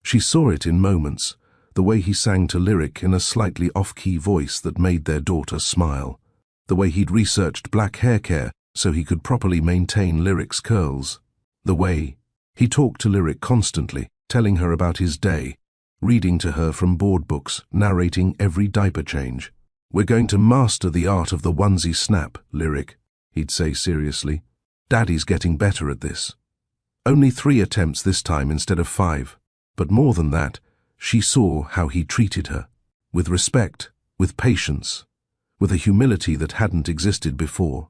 She saw it in moments, the way he sang to Lyric in a slightly off-key voice that made their daughter smile. The way he'd researched black hair care so he could properly maintain Lyric's curls. The way he talked to Lyric constantly, telling her about his day, reading to her from board books, narrating every diaper change. "We're going to master the art of the onesie snap, Lyric," he'd say seriously. "Daddy's getting better at this." Only 3 attempts this time instead of 5. But more than that, she saw how he treated her. With respect, with patience, with a humility that hadn't existed before.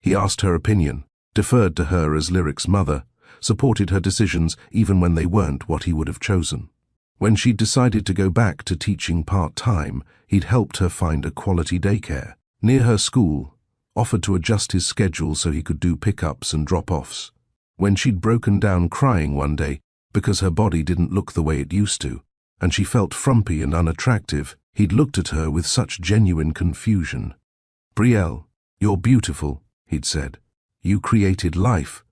He asked her opinion, deferred to her as Lyric's mother, supported her decisions even when they weren't what he would have chosen. When she'd decided to go back to teaching part-time, he'd helped her find a quality daycare near her school, offered to adjust his schedule so he could do pickups and drop-offs. When she'd broken down crying one day because her body didn't look the way it used to, and she felt frumpy and unattractive, he'd looked at her with such genuine confusion. "Brielle, you're beautiful," he'd said. "You created life.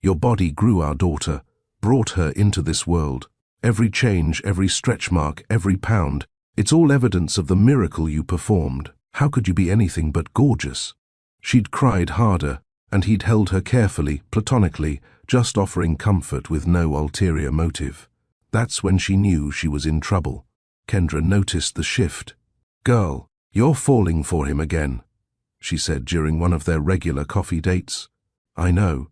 Your body grew our daughter, brought her into this world. Every change, every stretch mark, every pound, it's all evidence of the miracle you performed. How could you be anything but gorgeous?" She'd cried harder, and he'd held her carefully, platonically, just offering comfort with no ulterior motive. That's when she knew she was in trouble. Kendra noticed the shift. "Girl, you're falling for him again," she said during one of their regular coffee dates. "I know,"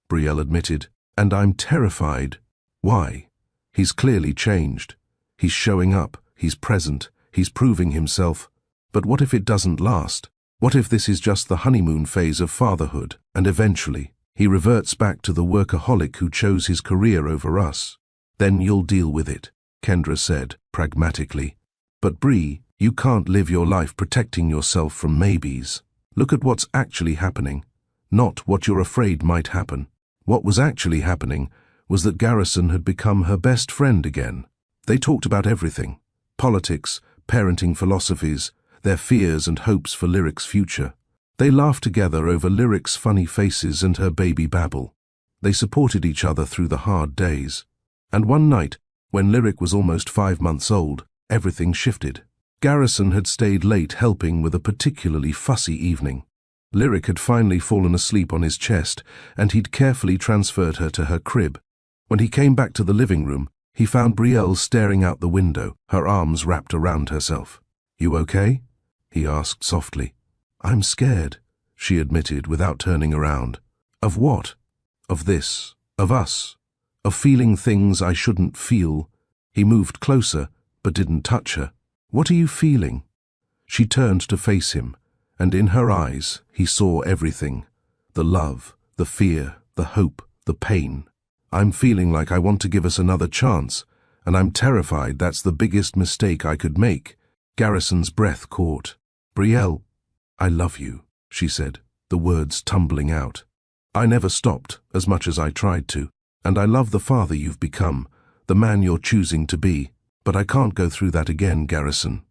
Brielle admitted, "and I'm terrified." "Why?" "He's clearly changed. He's showing up, he's present, he's proving himself. But what if it doesn't last? What if this is just the honeymoon phase of fatherhood, and eventually he reverts back to the workaholic who chose his career over us? Then you'll deal with it," Kendra said, pragmatically. "But Brie, you can't live your life protecting yourself from maybes. Look at what's actually happening, not what you're afraid might happen." What was actually happening was that Garrison had become her best friend again. They talked about everything: politics, parenting philosophies, their fears and hopes for Lyric's future. They laughed together over Lyric's funny faces and her baby babble. They supported each other through the hard days. And one night, when Lyric was almost 5 months old, everything shifted. Garrison had stayed late helping with a particularly fussy evening. Lyric had finally fallen asleep on his chest, and he'd carefully transferred her to her crib. When he came back to the living room, he found Brielle staring out the window, her arms wrapped around herself. "You okay?" he asked softly. "I'm scared," she admitted without turning around. "Of what?" "Of this. Of us. Of feeling things I shouldn't feel." He moved closer, but didn't touch her. "What are you feeling?" She turned to face him, and in her eyes he saw everything: the love, the fear, the hope, the pain. "I'm feeling like I want to give us another chance, and I'm terrified that's the biggest mistake I could make." Garrison's breath caught. "Brielle, I love you," she said, the words tumbling out. "I never stopped, as much as I tried to, and I love the father you've become, the man you're choosing to be, but I can't go through that again, Garrison.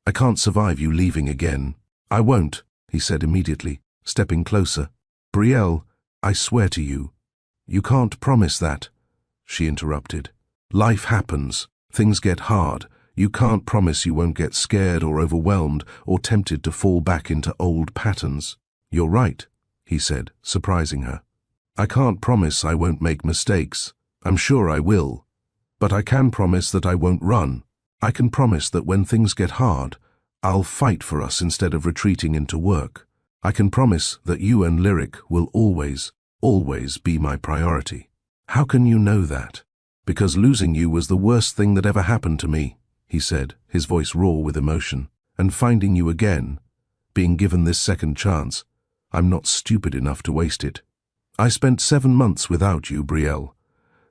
I can't survive you leaving again." "I won't," he said immediately, stepping closer. "Brielle, I swear to you." "You can't promise that," she interrupted. "Life happens. Things get hard. You can't promise you won't get scared or overwhelmed or tempted to fall back into old patterns." "You're right," he said, surprising her. "I can't promise I won't make mistakes. I'm sure I will. But I can promise that I won't run. I can promise that when things get hard, I'll fight for us instead of retreating into work. I can promise that you and Lyric will always, always be my priority." "How can you know that?" "Because losing you was the worst thing that ever happened to me," he said, his voice raw with emotion. "And finding you again, being given this second chance, I'm not stupid enough to waste it. I spent 7 months without you, Brielle.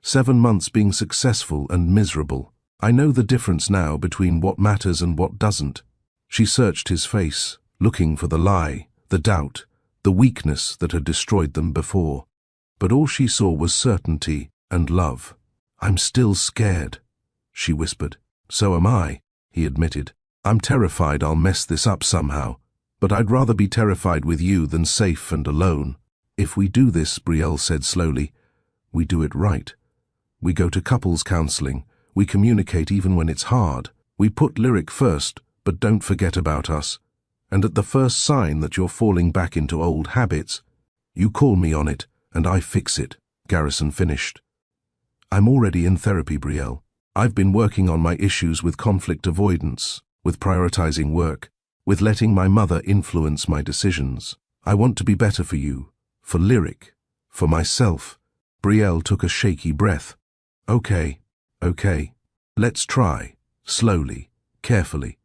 7 months being successful and miserable. I know the difference now between what matters and what doesn't." She searched his face, looking for the lie, the doubt, the weakness that had destroyed them before. But all she saw was certainty and love. "I'm still scared," she whispered. "So am I," he admitted. "I'm terrified I'll mess this up somehow, but I'd rather be terrified with you than safe and alone." "If we do this," Brielle said slowly, "we do it right. We go to couples counseling. We communicate even when it's hard. We put Lyric first, but don't forget about us. And at the first sign that you're falling back into old habits, you call me on it, and I fix it," Garrison finished. "I'm already in therapy, Brielle. I've been working on my issues with conflict avoidance, with prioritizing work, with letting my mother influence my decisions. I want to be better for you, for Lyric, for myself." Brielle took a shaky breath. Okay. Let's try, slowly, carefully.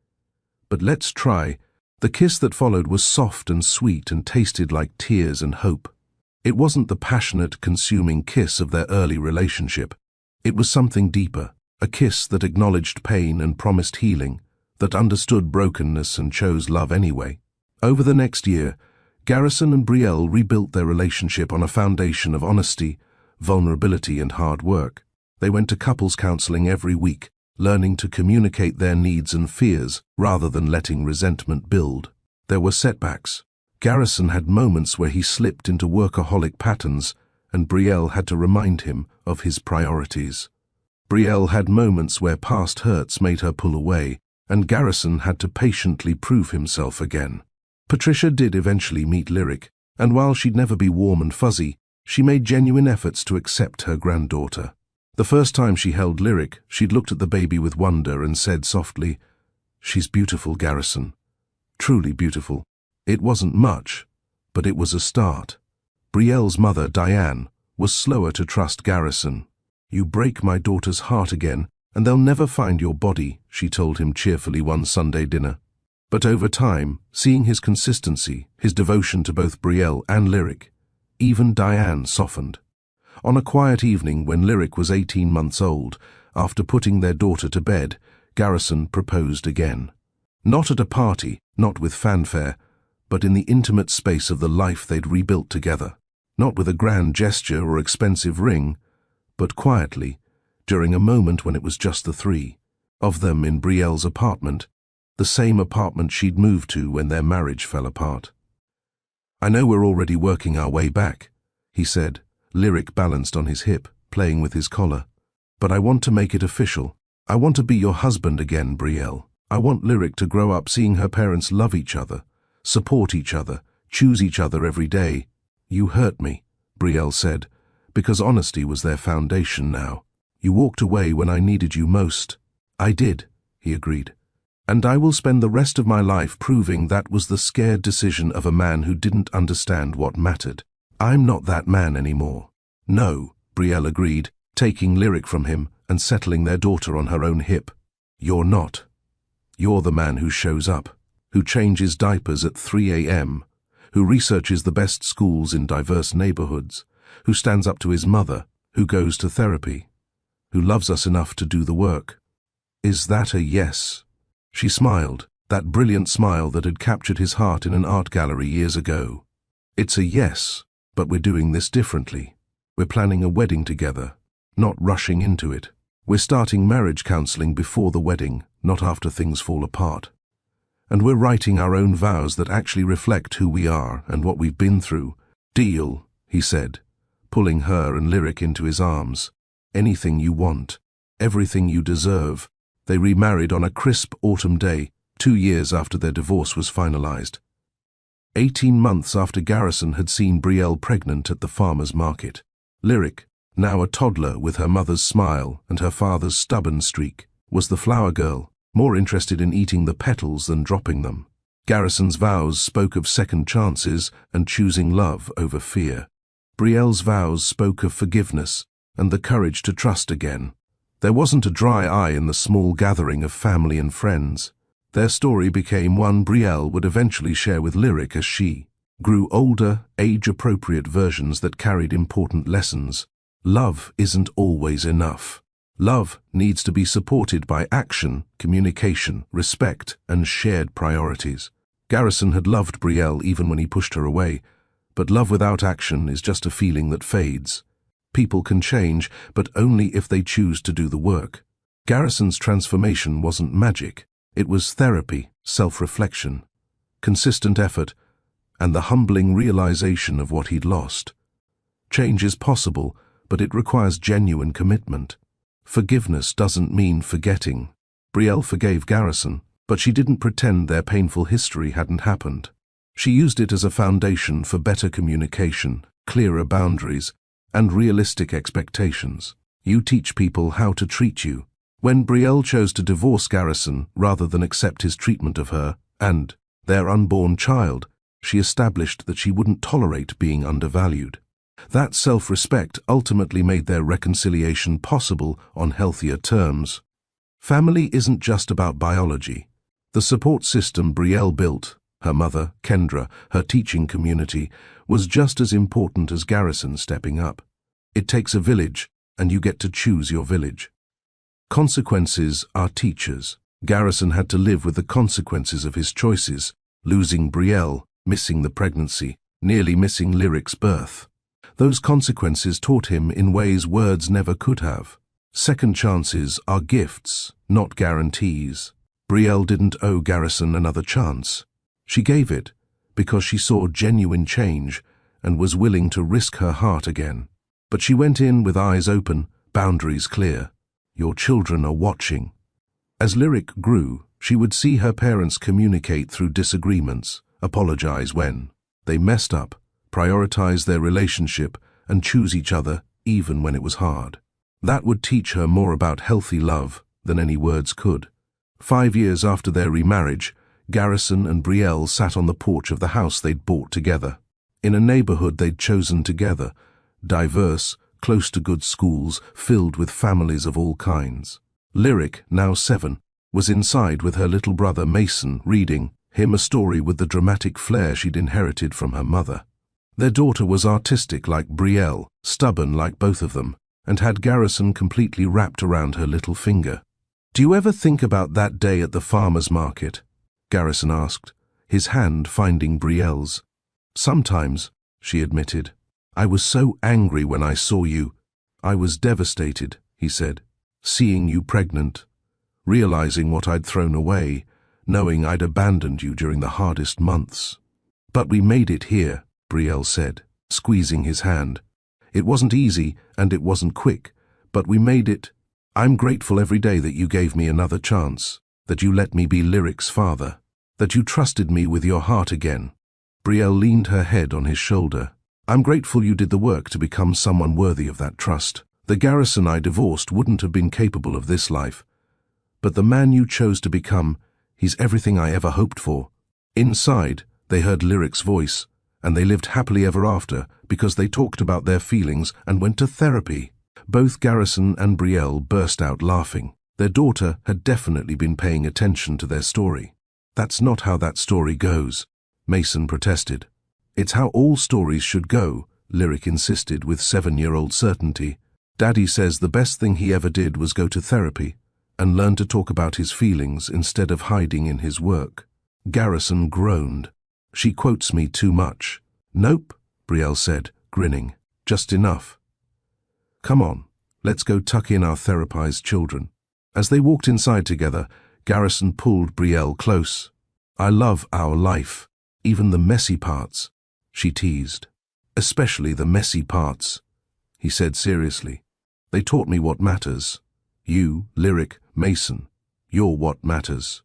But let's try." The kiss that followed was soft and sweet and tasted like tears and hope. It wasn't the passionate, consuming kiss of their early relationship. It was something deeper, a kiss that acknowledged pain and promised healing, that understood brokenness and chose love anyway. Over the next year, Garrison and Brielle rebuilt their relationship on a foundation of honesty, vulnerability, and hard work. They went to couples counseling every week, learning to communicate their needs and fears rather than letting resentment build. There were setbacks. Garrison had moments where he slipped into workaholic patterns, and Brielle had to remind him of his priorities. Brielle had moments where past hurts made her pull away, and Garrison had to patiently prove himself again. Patricia did eventually meet Lyric, and while she'd never be warm and fuzzy, she made genuine efforts to accept her granddaughter. The first time she held Lyric, she'd looked at the baby with wonder and said softly, "She's beautiful, Garrison. Truly beautiful." It wasn't much, but it was a start. Brielle's mother, Diane, was slower to trust Garrison. "You break my daughter's heart again, and they'll never find your body," she told him cheerfully one Sunday dinner. But over time, seeing his consistency, his devotion to both Brielle and Lyric, even Diane softened. On a quiet evening when Lyric was 18 months old, after putting their daughter to bed, Garrison proposed again. Not at a party, not with fanfare, but in the intimate space of the life they'd rebuilt together. Not with a grand gesture or expensive ring, but quietly, during a moment when it was just the three of them in Brielle's apartment, the same apartment she'd moved to when their marriage fell apart. "I know we're already working our way back," he said, Lyric balanced on his hip, playing with his collar. "But I want to make it official. I want to be your husband again, Brielle. I want Lyric to grow up seeing her parents love each other, support each other, choose each other every day." "You hurt me," Brielle said, "because honesty was their foundation now. You walked away when I needed you most." "I did," he agreed. "And I will spend the rest of my life proving that was the scared decision of a man who didn't understand what mattered. I'm not that man anymore." "No," Brielle agreed, taking Lyric from him and settling their daughter on her own hip. "You're not. You're the man who shows up, who changes diapers at 3 a.m., who researches the best schools in diverse neighborhoods, who stands up to his mother, who goes to therapy, who loves us enough to do the work. Is that a yes?" She smiled, that brilliant smile that had captured his heart in an art gallery years ago. "It's a yes, but we're doing this differently. We're planning a wedding together, not rushing into it. We're starting marriage counseling before the wedding, not after things fall apart. And we're writing our own vows that actually reflect who we are and what we've been through." "Deal," he said, pulling her and Lyric into his arms. "Anything you want, everything you deserve." They remarried on a crisp autumn day, 2 years after their divorce was finalized. 18 months after Garrison had seen Brielle pregnant at the farmer's market. Lyric, now a toddler with her mother's smile and her father's stubborn streak, was the flower girl, more interested in eating the petals than dropping them. Garrison's vows spoke of second chances and choosing love over fear. Brielle's vows spoke of forgiveness and the courage to trust again. There wasn't a dry eye in the small gathering of family and friends. Their story became one Brielle would eventually share with Lyric as she grew older, age-appropriate versions that carried important lessons. Love isn't always enough. Love needs to be supported by action, communication, respect, and shared priorities. Garrison had loved Brielle even when he pushed her away, but love without action is just a feeling that fades. People can change, but only if they choose to do the work. Garrison's transformation wasn't magic. It was therapy, self-reflection, consistent effort, and the humbling realization of what he'd lost. Change is possible, but it requires genuine commitment. Forgiveness doesn't mean forgetting. Brielle forgave Garrison, but she didn't pretend their painful history hadn't happened. She used it as a foundation for better communication, clearer boundaries, and realistic expectations. You teach people how to treat you. When Brielle chose to divorce Garrison rather than accept his treatment of her and their unborn child, she established that she wouldn't tolerate being undervalued. That self-respect ultimately made their reconciliation possible on healthier terms. Family isn't just about biology. The support system Brielle built, her mother, Kendra, her teaching community, was just as important as Garrison stepping up. It takes a village, and you get to choose your village. Consequences are teachers. Garrison had to live with the consequences of his choices, losing Brielle, missing the pregnancy, nearly missing Lyric's birth. Those consequences taught him in ways words never could have. Second chances are gifts, not guarantees. Brielle didn't owe Garrison another chance. She gave it because she saw genuine change and was willing to risk her heart again. But she went in with eyes open, boundaries clear. Your children are watching. As Lyric grew, she would see her parents communicate through disagreements, apologize when they messed up, prioritize their relationship, and choose each other even when it was hard. That would teach her more about healthy love than any words could. 5 years after their remarriage, Garrison and Brielle sat on the porch of the house they'd bought together. In a neighborhood they'd chosen together, diverse, close to good schools, filled with families of all kinds. Lyric, now 7, was inside with her little brother Mason, reading him a story with the dramatic flair she'd inherited from her mother. Their daughter was artistic like Brielle, stubborn like both of them, and had Garrison completely wrapped around her little finger. "Do you ever think about that day at the farmer's market?" Garrison asked, his hand finding Brielle's. "Sometimes," she admitted. "I was so angry when I saw you. I was devastated," he said, "seeing you pregnant, realizing what I'd thrown away, knowing I'd abandoned you during the hardest months. But we made it here," Brielle said, squeezing his hand. "It wasn't easy and it wasn't quick, but we made it. I'm grateful every day that you gave me another chance, that you let me be Lyric's father, that you trusted me with your heart again." Brielle leaned her head on his shoulder. "I'm grateful you did the work to become someone worthy of that trust. The Garrison I divorced wouldn't have been capable of this life. But the man you chose to become, he's everything I ever hoped for." Inside, they heard Lyric's voice, and they lived happily ever after because they talked about their feelings and went to therapy. Both Garrison and Brielle burst out laughing. Their daughter had definitely been paying attention to their story. "That's not how that story goes," Mason protested. "It's how all stories should go," Lyric insisted with 7-year-old certainty. "Daddy says the best thing he ever did was go to therapy and learn to talk about his feelings instead of hiding in his work." Garrison groaned. "She quotes me too much." "Nope," Brielle said, grinning. "Just enough. Come on, let's go tuck in our therapized children." As they walked inside together, Garrison pulled Brielle close. "I love our life, even the messy parts," she teased. "Especially the messy parts," he said seriously. "They taught me what matters. You, Lyric, Mason, you're what matters.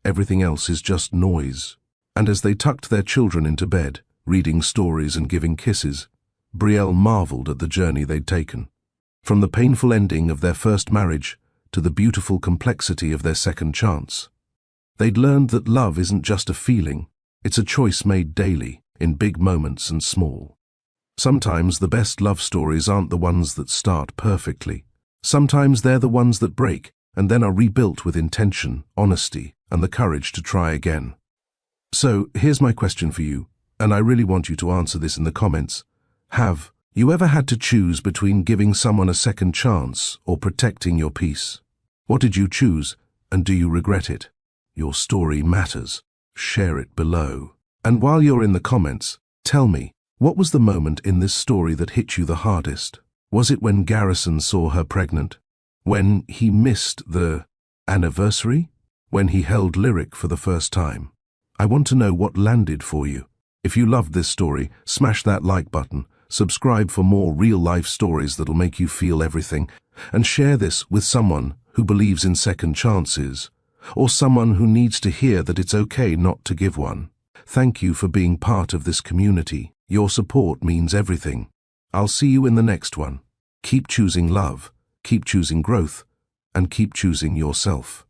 Everything else is just noise." And as they tucked their children into bed, reading stories and giving kisses, Brielle marveled at the journey they'd taken. From the painful ending of their first marriage to the beautiful complexity of their second chance. They'd learned that love isn't just a feeling, it's a choice made daily, in big moments and small. Sometimes the best love stories aren't the ones that start perfectly. Sometimes they're the ones that break and then are rebuilt with intention, honesty, and the courage to try again. So, here's my question for you, and I really want you to answer this in the comments. Have you ever had to choose between giving someone a second chance or protecting your peace? What did you choose, and do you regret it? Your story matters. Share it below. And while you're in the comments, tell me, what was the moment in this story that hit you the hardest? Was it when Garrison saw her pregnant? When he missed the anniversary? When he held Lyric for the first time? I want to know what landed for you. If you loved this story, smash that like button, subscribe for more real-life stories that'll make you feel everything, and share this with someone who believes in second chances, or someone who needs to hear that it's okay not to give one. Thank you for being part of this community. Your support means everything. I'll see you in the next one. Keep choosing love, keep choosing growth, and keep choosing yourself.